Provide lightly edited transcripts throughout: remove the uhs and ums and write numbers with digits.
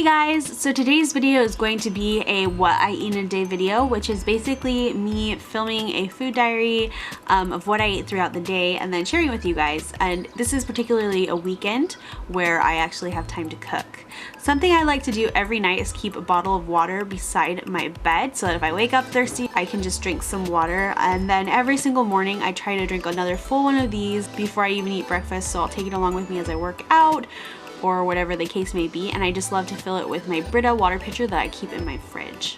guys, so today's video is going to be a what I eat in a day video, which is basically me filming a food diary of what I ate throughout the day and then sharing with you guys. And this is particularly a weekend where I actually have time to cook. Something I like to do every night is keep a bottle of water beside my bed so that if I wake up thirsty, I can just drink some water. And then every single morning I try to drink another full one of these before I even eat breakfast, so I'll take it along with me as I work out or whatever the case may be. And I just love to fill it with my Brita water pitcher that I keep in my fridge.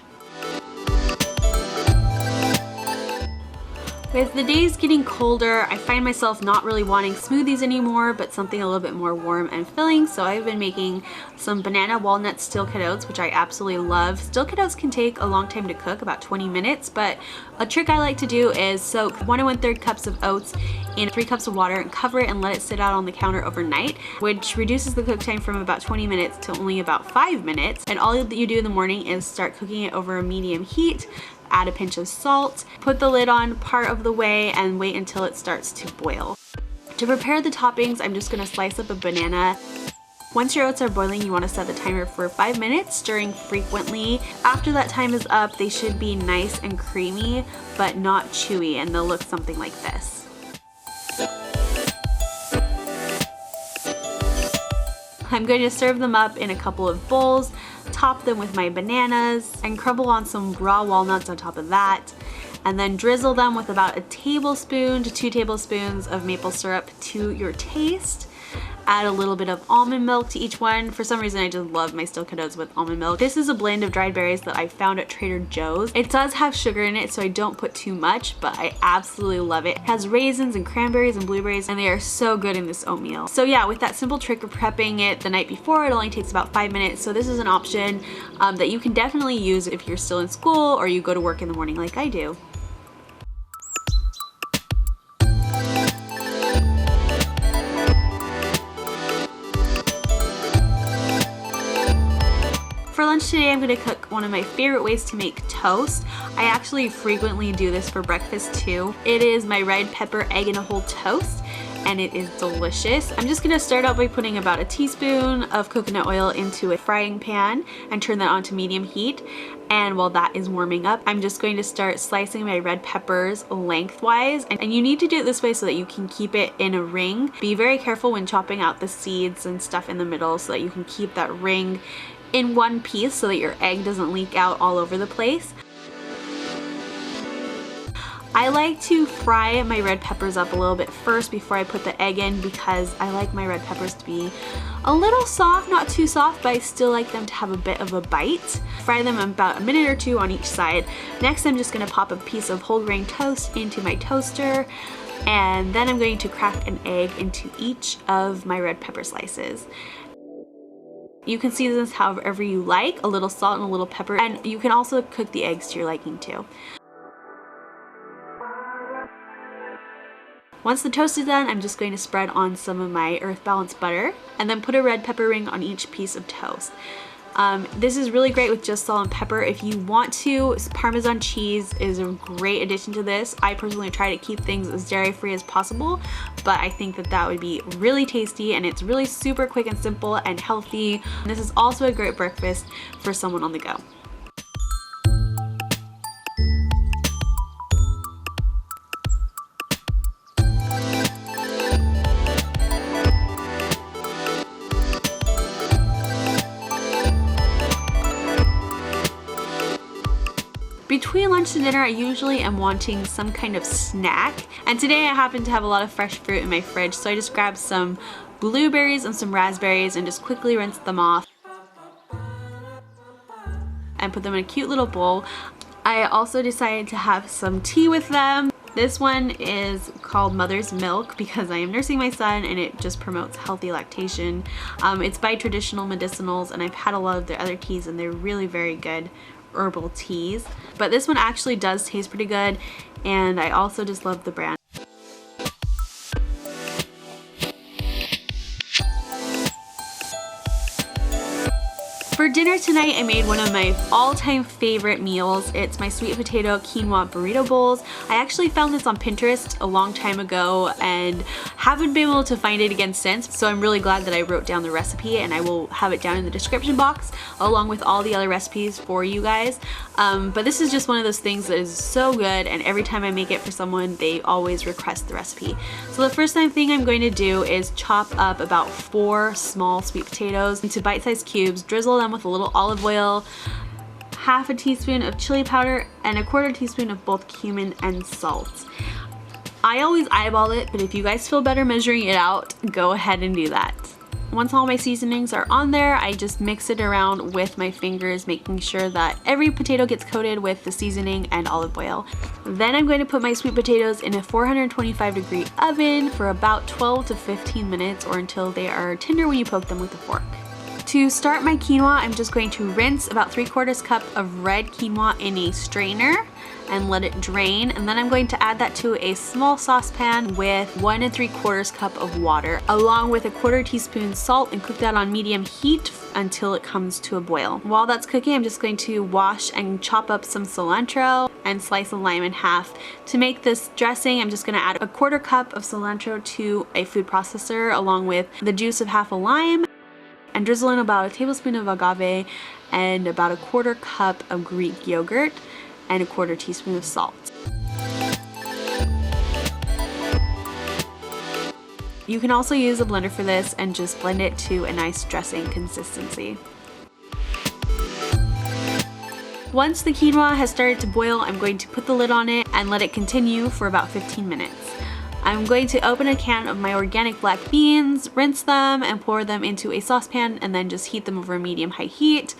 With the days getting colder, I find myself not really wanting smoothies anymore, but something a little bit more warm and filling. So I've been making some banana walnut steel cut oats, which I absolutely love. Steel cut oats can take a long time to cook, about 20 minutes, but a trick I like to do is soak 1 1/3 cups of oats in 3 cups of water and cover it and let it sit out on the counter overnight, which reduces the cook time from about 20 minutes to only about 5 minutes. And all that you do in the morning is start cooking it over a medium heat. Add a pinch of salt, put the lid on part of the way, and wait until it starts to boil. To prepare the toppings, I'm just going to slice up a banana. Once your oats are boiling, you want to set the timer for 5 minutes, stirring frequently. After that time is up, they should be nice and creamy, but not chewy, and they'll look something like this. I'm going to serve them up in a couple of bowls, top them with my bananas, and crumble on some raw walnuts on top of that, and then drizzle them with about a tablespoon to 2 tablespoons of maple syrup to your taste. Add a little bit of almond milk to each one. For some reason, I just love my steel cut oats with almond milk. This is a blend of dried berries that I found at Trader Joe's. It does have sugar in it, so I don't put too much, but I absolutely love it. It has raisins and cranberries and blueberries, and they are so good in this oatmeal. So yeah, with that simple trick of prepping it the night before, it only takes about 5 minutes. So this is an option that you can definitely use if you're still in school or you go to work in the morning like I do. For lunch today, I'm going to cook one of my favorite ways to make toast. I actually frequently do this for breakfast too. It is my red pepper egg in a whole toast, and it is delicious. I'm just going to start out by putting about a teaspoon of coconut oil into a frying pan and turn that on to medium heat. And while that is warming up, I'm just going to start slicing my red peppers lengthwise. And you need to do it this way so that you can keep it in a ring. Be very careful when chopping out the seeds and stuff in the middle so that you can keep that ring in one piece so that your egg doesn't leak out all over the place. I like to fry my red peppers up a little bit first before I put the egg in, because I like my red peppers to be a little soft, not too soft, but I still like them to have a bit of a bite. Fry them about a minute or 2 on each side. Next, I'm just going to pop a piece of whole grain toast into my toaster, and then I'm going to crack an egg into each of my red pepper slices. You can season this however you like, a little salt and a little pepper, and you can also cook the eggs to your liking too. Once the toast is done, I'm just going to spread on some of my Earth Balance butter and then put a red pepper ring on each piece of toast. This is really great with just salt and pepper. If you want to, Parmesan cheese is a great addition to this. I personally try to keep things as dairy-free as possible, but I think that that would be really tasty, and it's really super quick and simple and healthy. And this is also a great breakfast for someone on the go. Between lunch and dinner, I usually am wanting some kind of snack, and today I happen to have a lot of fresh fruit in my fridge, so I just grabbed some blueberries and some raspberries and just quickly rinsed them off and put them in a cute little bowl. I also decided to have some tea with them. This one is called Mother's Milk because I am nursing my son and it just promotes healthy lactation. It's by Traditional Medicinals, and I've had a lot of their other teas and they're really very good herbal teas, but this one actually does taste pretty good, and I also just love the brand. For dinner tonight, I made one of my all-time favorite meals. It's my sweet potato quinoa burrito bowls. I actually found this on Pinterest a long time ago and Haven't been able to find it again since, so I'm really glad that I wrote down the recipe, and I will have it down in the description box along with all the other recipes for you guys. But this is just one of those things that is so good, and every time I make it for someone, they always request the recipe. So the first thing I'm going to do is chop up about 4 small sweet potatoes into bite-sized cubes, drizzle them with a little olive oil, half a teaspoon of chili powder, and a 1/4 teaspoon of both cumin and salt. I always eyeball it, but if you guys feel better measuring it out, go ahead and do that. Once all my seasonings are on there, I just mix it around with my fingers, making sure that every potato gets coated with the seasoning and olive oil. Then I'm going to put my sweet potatoes in a 425-degree oven for about 12 to 15 minutes, or until they are tender when you poke them with a fork. To start my quinoa, I'm just going to rinse about 3/4 cup of red quinoa in a strainer and let it drain, and then I'm going to add that to a small saucepan with 1 3/4 cup of water, along with a 1/4 teaspoon salt, and cook that on medium heat until it comes to a boil. While that's cooking, I'm just going to wash and chop up some cilantro and slice a lime in half. To make this dressing, I'm just going to add a 1/4 cup of cilantro to a food processor along with the juice of half a lime, and drizzle in about a tablespoon of agave and about a 1/4 cup of Greek yogurt and a 1/4 teaspoon of salt. You can also use a blender for this and just blend it to a nice dressing consistency. Once the quinoa has started to boil, I'm going to put the lid on it and let it continue for about 15 minutes. I'm going to open a can of my organic black beans, rinse them, and pour them into a saucepan, and then just heat them over medium-high heat,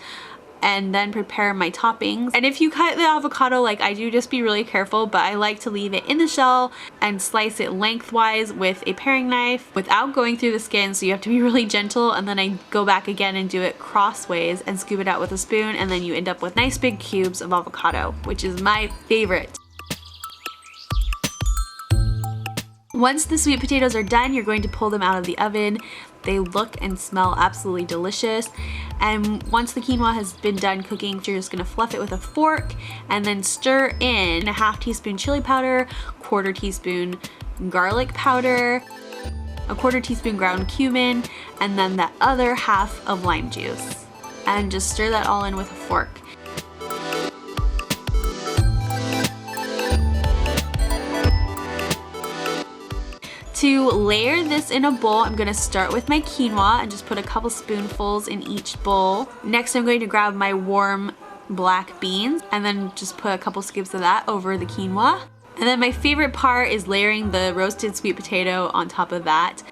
and then prepare my toppings. And if you cut the avocado like I do, just be really careful, but I like to leave it in the shell and slice it lengthwise with a paring knife without going through the skin, so you have to be really gentle, and then I go back again and do it crossways and scoop it out with a spoon, and then you end up with nice big cubes of avocado, which is my favorite. Once the sweet potatoes are done, you're going to pull them out of the oven. They look and smell absolutely delicious. And once the quinoa has been done cooking, you're just gonna fluff it with a fork and then stir in a 1/2 teaspoon chili powder, 1/4 teaspoon garlic powder, a 1/4 teaspoon ground cumin, and then the other half of lime juice. And just stir that all in with a fork. To layer this in a bowl, I'm going to start with my quinoa and just put a couple spoonfuls in each bowl. Next, I'm going to grab my warm black beans and then just put a couple scoops of that over the quinoa. And then my favorite part is layering the roasted sweet potato on top of that.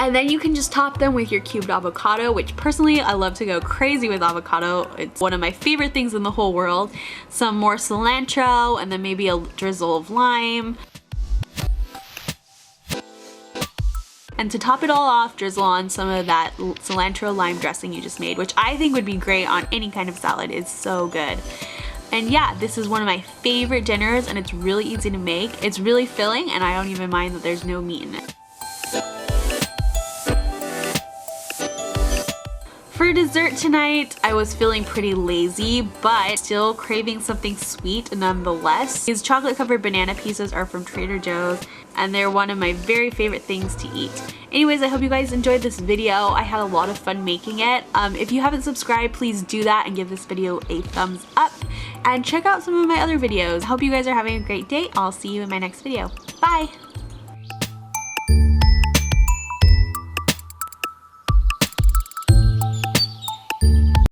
And then you can just top them with your cubed avocado, which personally I love to go crazy with avocado. It's one of my favorite things in the whole world. Some more cilantro, and then maybe a drizzle of lime. And to top it all off, drizzle on some of that cilantro lime dressing you just made, which I think would be great on any kind of salad. It's so good. And yeah, this is one of my favorite dinners, and it's really easy to make. It's really filling, and I don't even mind that there's no meat in it. For dessert tonight, I was feeling pretty lazy, but still craving something sweet nonetheless. These chocolate covered banana pieces are from Trader Joe's, and they're one of my very favorite things to eat. Anyways, I hope you guys enjoyed this video. I had a lot of fun making it. If you haven't subscribed, please do that and give this video a thumbs up. And check out some of my other videos. I hope you guys are having a great day. I'll see you in my next video. Bye!